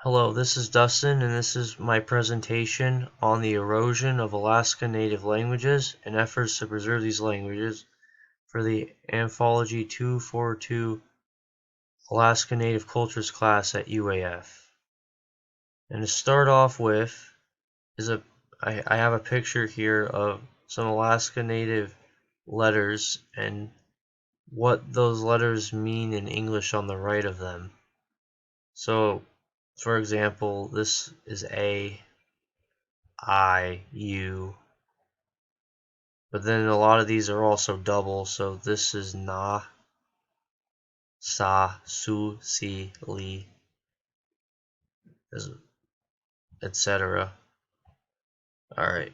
Hello, this is Dustin, and this is my presentation on the erosion of Alaska Native languages and efforts to preserve these languages for the Anthology 242 Alaska Native Cultures class at UAF. And to start off with, I have a picture here of some Alaska Native letters and what those letters mean in English on the right of them. So, for example, this is A, I, U, but then a lot of these are also double, so this is na, sa, su, si, li, etc. Alright,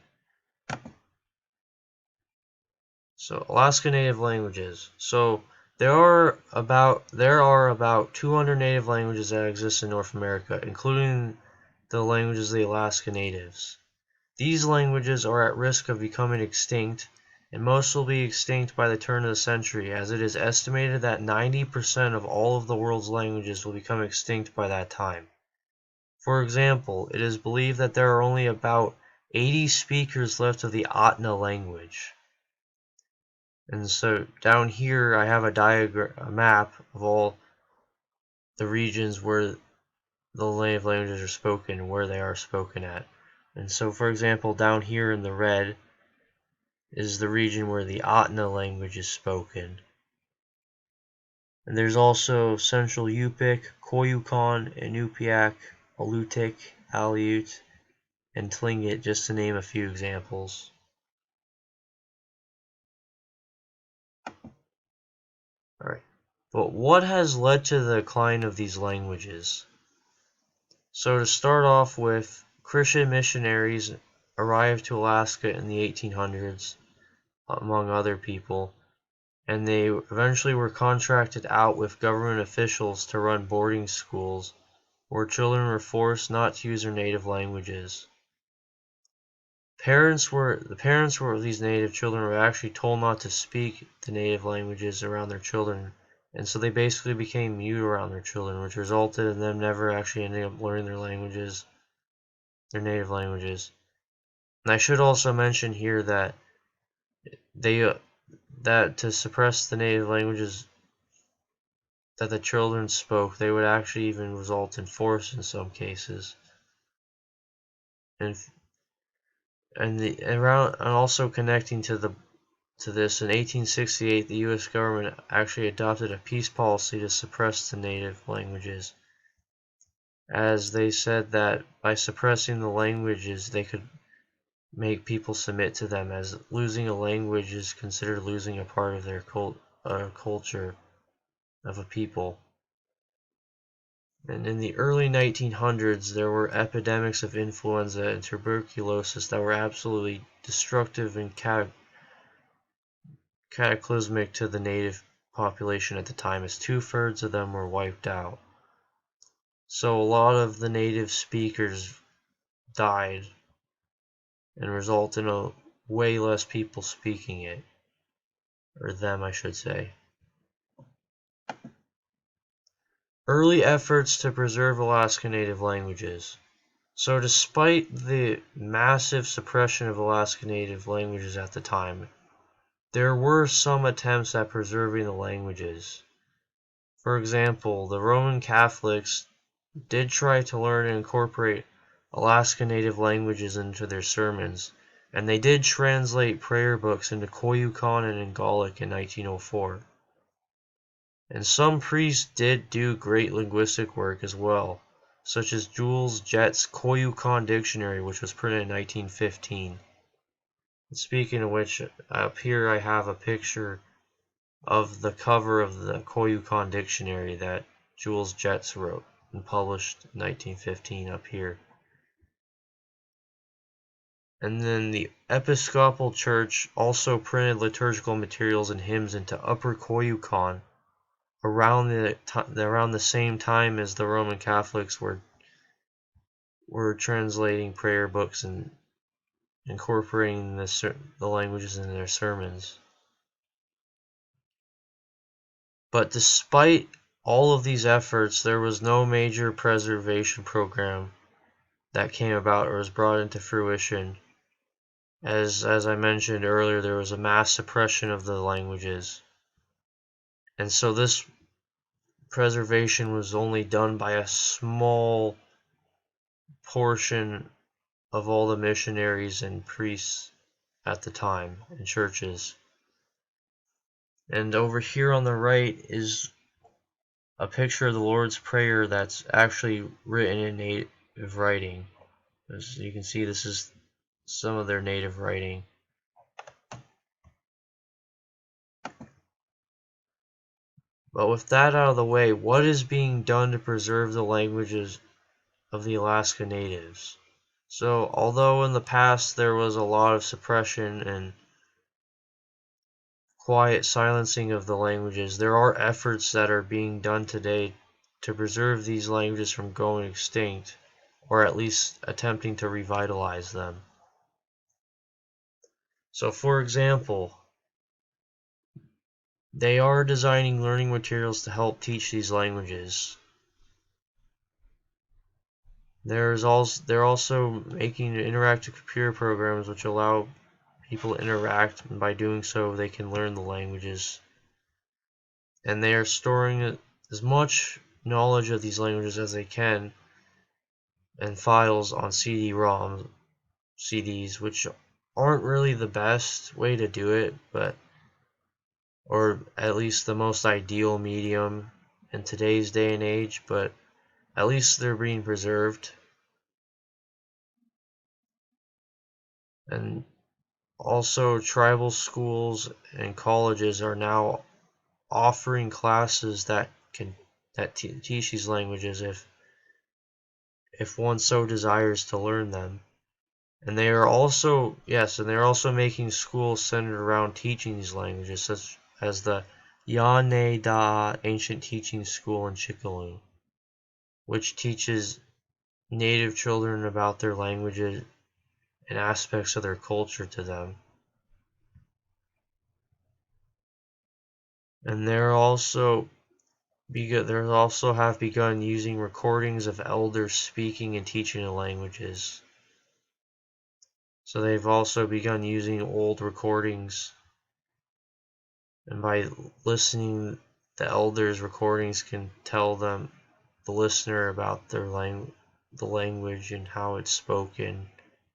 so Alaska Native languages. So there are about 200 native languages that exist in North America, including the languages of the Alaska Natives. These languages are at risk of becoming extinct, and most will be extinct by the turn of the century, as it is estimated that 90% of all of the world's languages will become extinct by that time. For example, it is believed that there are only about 80 speakers left of the ANTH language. And so down here I have a map of all the regions where the native languages are spoken and where they are spoken at. And so, for example, down here in the red is the region where the ANTH language is spoken. And there's also Central Yupik, Koyukon, Inupiaq, Alutiiq, Aleut, and Tlingit, just to name a few examples. Alright, but what has led to the decline of these languages? So to start off with, Christian missionaries arrived to Alaska in the 1800s, among other people, and they eventually were contracted out with government officials to run boarding schools where children were forced not to use their native languages. The parents of these native children were actually told not to speak the native languages around their children, and so they basically became mute around their children, which resulted in them never actually ending up learning their native languages. And I should also mention here that that to suppress the native languages that the children spoke, they would actually even result in force in some cases. And also connecting to this, in 1868, the U.S. government actually adopted a peace policy to suppress the native languages, as they said that by suppressing the languages, they could make people submit to them, as losing a language is considered losing a part of their culture of a people. And in the early 1900s, there were epidemics of influenza and tuberculosis that were absolutely destructive and cataclysmic to the native population at the time, as 2/3 of them were wiped out. So a lot of the native speakers died, and resulted in way less people speaking it, or them I should say. Early efforts to preserve Alaska Native languages. So despite the massive suppression of Alaska Native languages at the time, there were some attempts at preserving the languages. For example, the Roman Catholics did try to learn and incorporate Alaska Native languages into their sermons, and they did translate prayer books into Koyukon and Ngalik in 1904. And some priests did do great linguistic work as well, such as Jules Jett's Koyukon Dictionary, which was printed in 1915. And speaking of which, up here I have a picture of the cover of the Koyukon Dictionary that Jules Jett wrote and published in 1915 up here. And then the Episcopal Church also printed liturgical materials and hymns into Upper Koyukon around the same time as the Roman Catholics were translating prayer books and incorporating the languages in their sermons. But despite all of these efforts, there was no major preservation program that came about or was brought into fruition. As I mentioned earlier, there was a mass suppression of the languages. And so this preservation was only done by a small portion of all the missionaries and priests at the time in churches. And over here on the right is a picture of the Lord's Prayer that's actually written in native writing. As you can see, this is some of their native writing. But with that out of the way, what is being done to preserve the languages of the Alaska Natives? So, although in the past there was a lot of suppression and quiet silencing of the languages, there are efforts that are being done today to preserve these languages from going extinct, or at least attempting to revitalize them. So, for example, they are designing learning materials to help teach these languages. They're also making interactive computer programs which allow people to interact, and by doing so they can learn the languages. And they are storing as much knowledge of these languages as they can in files on CD-ROMs, CDs, which aren't really the best way to do it, but or at least the most ideal medium in today's day and age, but at least they're being preserved. And also, tribal schools and colleges are now offering classes that teach these languages if one so desires to learn them. And they are also making schools centered around teaching these languages, such as the Yane Da Ancient Teaching School in Chickaloo, which teaches native children about their languages and aspects of their culture to them. And there also have begun using recordings of elders speaking and teaching the languages. So they've also begun using old recordings, and by listening, the elders' recordings can tell the listener about the language and how it's spoken,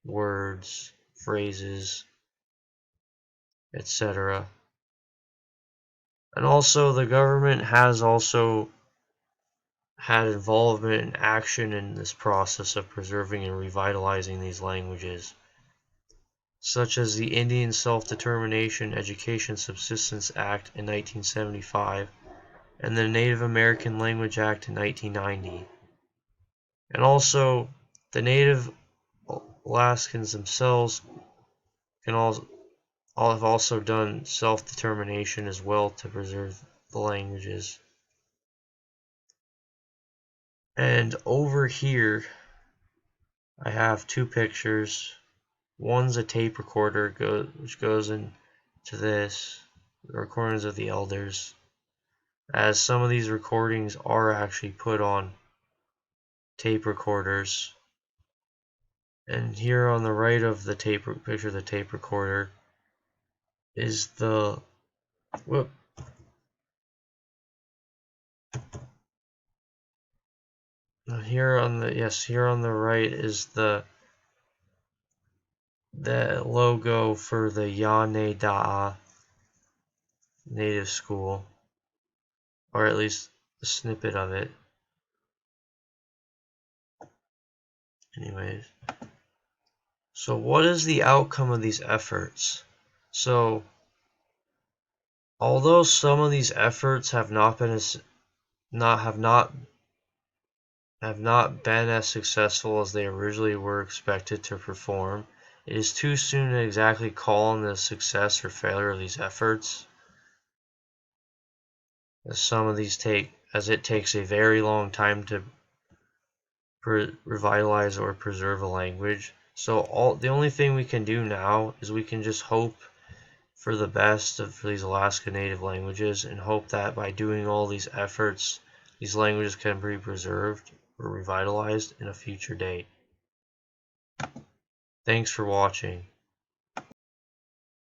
words, phrases, etc. And also, the government has also had involvement and action in this process of preserving and revitalizing these languages, such as the Indian Self-Determination Education Subsistence Act in 1975 and the Native American Language Act in 1990. And also, the Native Alaskans themselves have also done self-determination as well to preserve the languages. And over here, I have two pictures. One's a tape recorder which goes into this, the recordings of the elders, as some of these recordings are actually put on tape recorders. And here on the right of the picture of the tape recorder is the here on the right is the logo for the Yane Da'a native school, or at least a snippet of it. Anyways, so what is the outcome of these efforts? So, although some of these efforts have not been as successful as they originally were expected to perform, it is too soon to exactly call on the success or failure of these efforts, as it takes a very long time to revitalize or preserve a language. So the only thing we can do now is we can just hope for the best for these Alaska Native languages, and hope that by doing all these efforts, these languages can be preserved or revitalized in a future date. Thanks for watching.